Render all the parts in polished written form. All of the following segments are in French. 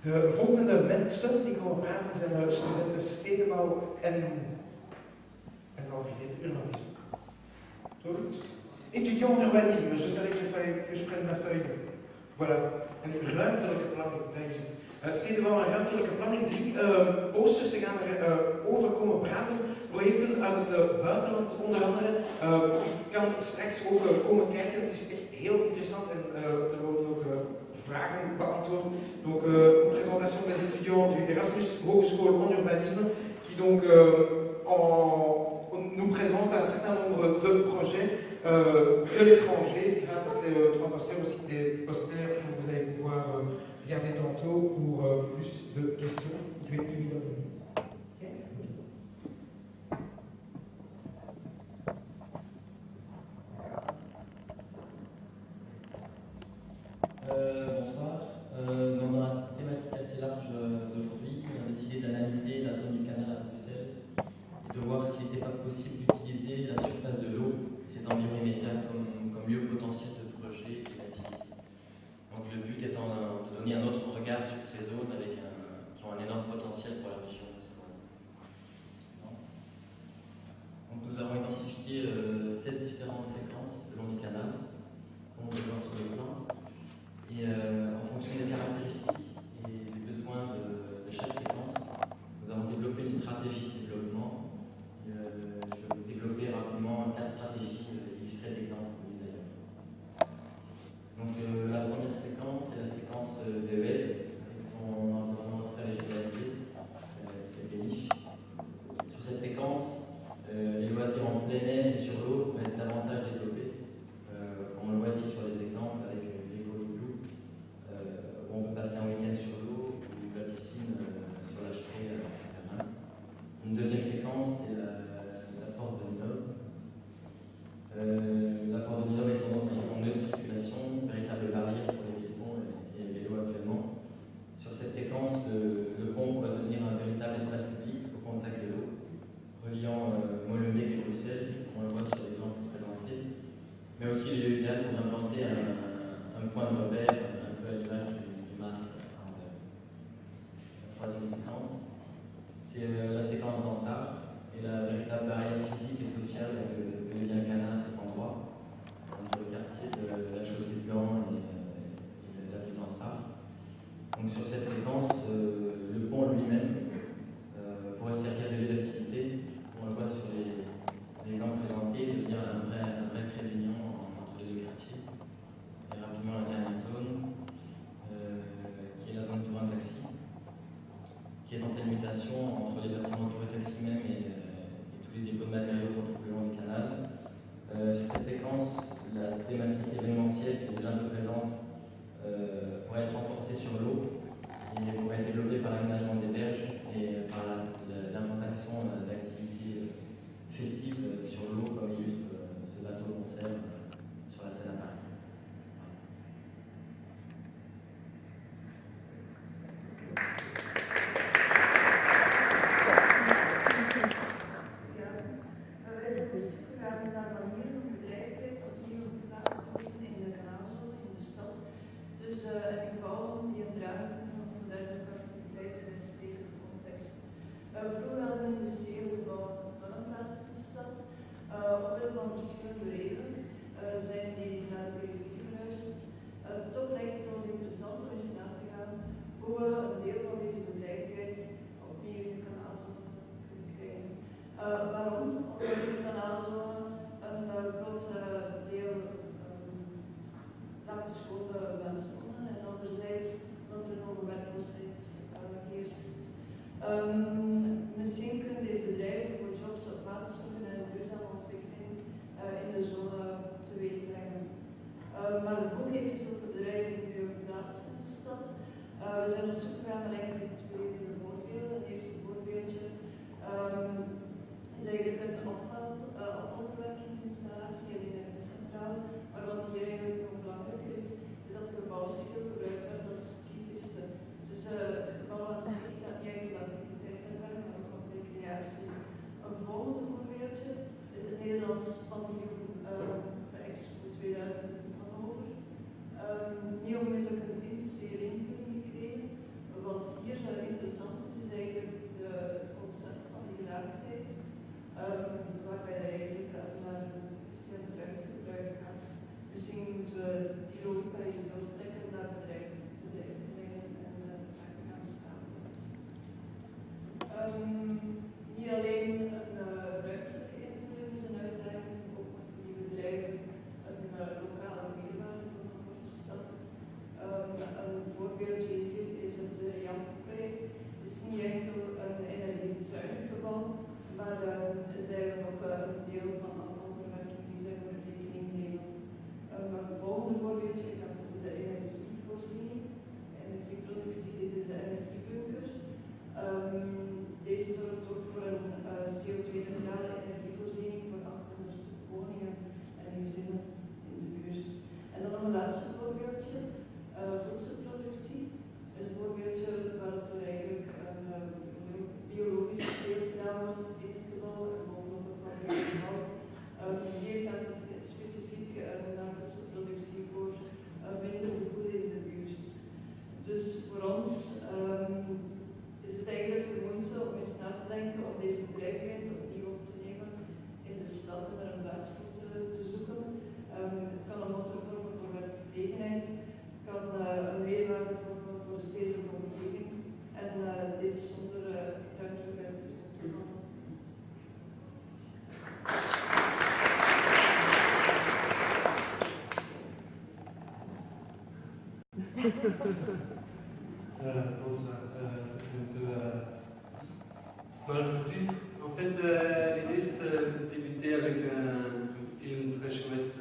De volgende mensen die komen praten zijn studenten stedenbouw en al vergeten, urbanisme. Toch goed? Étudiant urbanisme, je savais que je prenne ma feuille. Voilà, en ruimtelijke planning, daar is het. Stedenbouw en ruimtelijke planning, 3 posters, ze gaan over komen praten. Projecten uit het buitenland onder andere. Je kan straks ook komen kijken, het is echt heel interessant en er worden ook vragen beantwoord. Donc, présentation des étudiants du Erasmus Hogeschool en Urbanisme, qui donc nous présente un certain nombre de projets de l'étranger, grâce à ces 3 posters, aussi des posters que vous allez pouvoir regarder tantôt pour plus de questions. Je vais évidemment. Bonsoir. Dans la thématique assez large d'aujourd'hui, on a décidé d'analyser la zone du canal à Bruxelles et de voir s'il n'était pas possible d'utiliser la surface de l'eau et ses environs immédiats comme lieu potentiel de projet et d'activité. Donc le but étant de donner un autre regard sur ces zones qui ont un énorme potentiel pour la région bruxelloise. Donc nous avons identifié 7 différentes séquences le long du canal, comme on peut voir sur le plan. Et en fonction des caractéristiques et des besoins de chaque séquence, nous avons développé une stratégie de développement. Je vais vous développer rapidement 4 stratégies illustrées d'exemples. Donc la première séquence, c'est la séquence de Web, avec son environnement très végétalisé, cette péniche. Sur cette séquence, les loisirs en plein air et sur l'eau pourraient être davantage développés, comme on le voit ici sur les exemples avec où on peut passer un week-end sur l'eau ou la piscine sur la spree à Berlin. Une deuxième séquence, c'est la porte de Ninob. La porte de Ninob est son nœud de circulation, une véritable barrière pour les piétons et les vélos actuellement. Sur cette séquence, le pont pourrait devenir un véritable espace public au contact de l'eau, reliant Molenbeek et Bruxelles, comme on le voit sur l'exemple présenté, mais aussi les lieux idéal pour implanter un point de repère, un peu à l'image du Mars. La troisième séquence, c'est la séquence d'Ansart et la véritable barrière physique et sociale que devient le canal à cet endroit, entre le quartier de la Chaussée de Blanc et la rue d'Ansart. Donc sur cette séquence, le pont lui-même pourrait servir de lieu d'activité. On le voit sur les exemples présentés, il devient un vrai trait d'union entre les deux quartiers. Et rapidement la dernière zone, qui est la zone Tourin Taxi, qui est en pleine mutation entre les bâtiments Tourin Taxi même et tous les dépôts de matériaux qu'on trouve le long du canal. Sur cette séquence, la thématique événementielle qui est déjà un peu présente pourrait être renforcée sur l'eau et pourrait être développée par l'aménagement des berges et par l'implantation d'activités festives sur l'eau, comme illustre ce bateau concert sur la Seine à Paris. Vroeger hadden we in de zeeuw woonplaatsen in de stad. Omwille van verschillende redenen zijn die naar de periferie verhuisd. Toch lijkt het ons interessant om eens na te gaan hoe we een deel van deze bedrijvigheid opnieuw in de kanaalzone kunnen krijgen. Waarom? Omdat in de kanaalzone een groot deel laaggeschoolde mensen wonen en anderzijds dat er nog werkloosheid heerst. Misschien kunnen deze bedrijven voor jobs op maat zoeken en een duurzame ontwikkeling in de zone teweeg brengen. Maar hoe heeft zulke bedrijven nu een plaats in de stad? We zijn op zoek gegaan naar enkele inspirerende voorbeelden. Het eerste voorbeeldje is eigenlijk een afvalverwerkingsinstallatie in de centrale, maar wat hier eigenlijk nog belangrijker is, is dat het gebouw veel gebruikt wordt als skipiste. Dus het gebouw aan zich gaat niet enkel activiteit herbergen, maar ook op recreatie. Een volgende voorbeeldje is het Nederlands paviljoen Expo 2000 in Hannover. Niet onmiddellijk een industriële invulling gekregen, van Bonsoir. C'est un peu mal foutu. En fait, l'idée c'est de débuter avec un film très chouette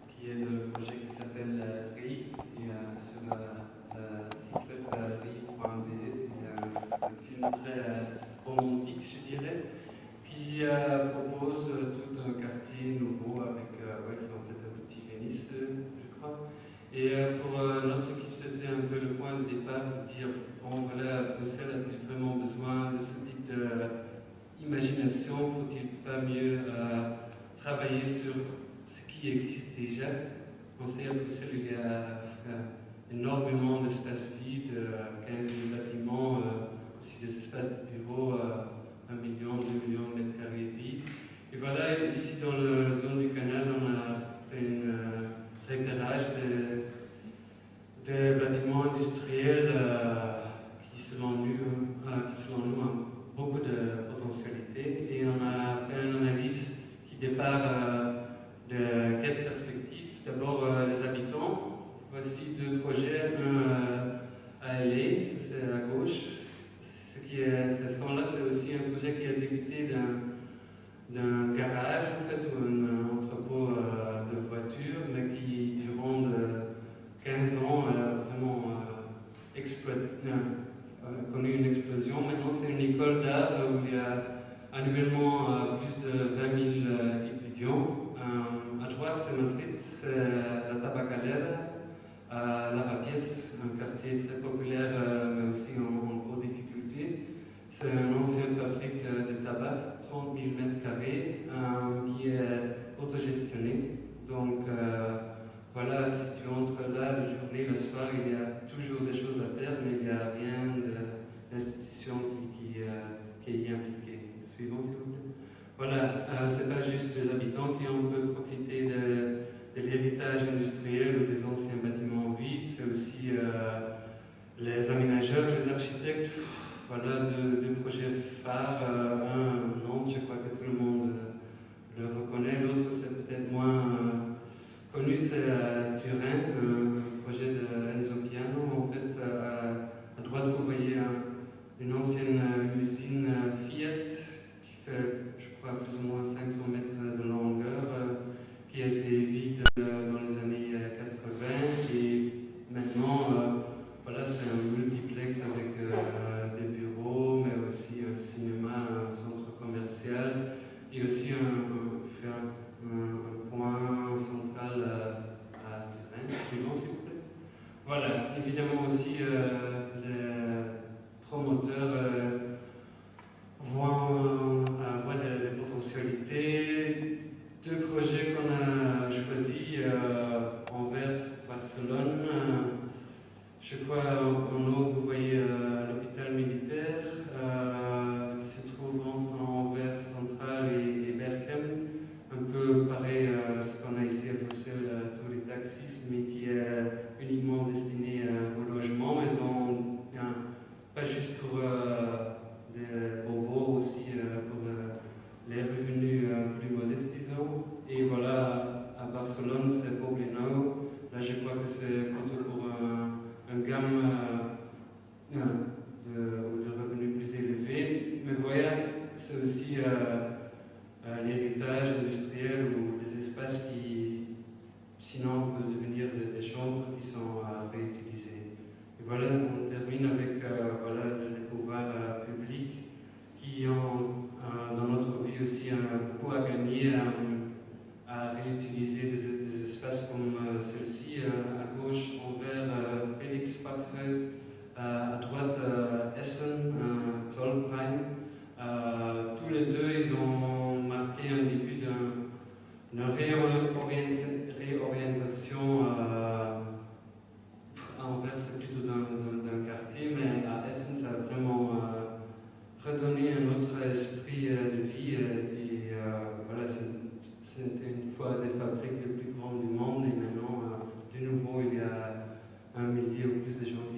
qui est le projet qui s'appelle RIF et sur le site web RIF.be. Un film très romantique, je dirais, qui propose tout un quartier nouveau avec, ouais, c'est en fait un petit Venise, je crois. Et pour notre équipe, c'était un peu le point de départ de dire, bon voilà, Bruxelles a-t-il vraiment besoin de ce type d'imagination? Faut-il pas mieux travailler sur ce qui existe déjà? On sait à Bruxelles, il y a énormément d'espaces vides, 15 000 bâtiments, aussi des espaces de bureaux, 1 million, 2 millions de mètres carrés vides. Et voilà, ici dans la zone du canal, on a fait un repérage des bâtiments industriels qui, selon nous, ont beaucoup de potentialité. Et on a fait une analyse qui départ de 4 perspectives. D'abord, les habitants. Voici 2 projets, un à LA, ça c'est à gauche. Ce qui est intéressant là, c'est aussi un projet qui a débuté d'un garage, en fait, ou un entrepôt de voitures, mais qui, durant 15 ans, vraiment connu une explosion. Maintenant, c'est une école d'art où il y a annuellement plus de 20 000 étudiants. À droite, c'est Madrid, c'est la Tabacalera, Lavapiés, un quartier très populaire, mais aussi en grande difficulté. C'est une ancienne fabrique de tabac, 30 000 mètres carrés, qui est autogestionnée. Donc, voilà, si tu entres là, la journée, le soir, il y a toujours des choses à faire, mais il n'y a rien d'institution qui est y impliquée. Suivant, s'il vous plaît. Voilà, c'est pas juste les habitants qui ont pu profiter de l'héritage industriel ou des anciens bâtiments vides, c'est aussi les aménageurs, les architectes. Voilà, 2 projets phares, un Nantes, je crois que tout le monde le reconnaît, l'autre c'est peut-être moins connu, c'est Turin, le projet de Enzo Piano. En fait, à droite, vous voyez une ancienne usine Fiat qui fait, je crois, plus ou moins 500 mètres de longueur, qui a été vide dans les années 80 et maintenant, voilà, c'est un multiplex avec des bureaux, mais aussi un cinéma, un centre commercial et aussi un point central à Turin. Suivant, s'il vous plaît. Voilà, évidemment aussi les promoteurs voient des potentialités. 2 projets qu'on a choisis, Anvers, Barcelone. Je crois en haut, vous voyez l'hôpital militaire qui se trouve entre Anvers central et Berchem. Un peu pareil à ce qu'on a ici à Bruxelles, tous les taxis, mais qui est uniquement destiné au logement, et donc pas juste pour des bobos, aussi pour les revenus plus modestes, disons. Et voilà, à Barcelone, c'est Poblenou. Là, je crois que c'est plutôt pour un gamme de revenus plus élevés. Mais voilà, c'est aussi l'héritage industriel ou des espaces qui, sinon, peuvent devenir des chambres qui sont réutilisées. Et voilà, on termine avec voilà, les pouvoirs publics qui ont, dans notre vie aussi, beaucoup à gagner à réutiliser des espaces comme celle-ci. À gauche, Anvers, Felix Paxhuis, à droite, Essen, Zollverein. Tous les 2, ils ont marqué un début d'une réorientation. À Anvers, c'est plutôt d'un quartier, mais à Essen, ça a vraiment redonné un autre esprit de vie. Et voilà, c'était une fois des fabriques les plus grandes du monde, et maintenant, de nouveau, il y a 1 millier ou plus de gens qui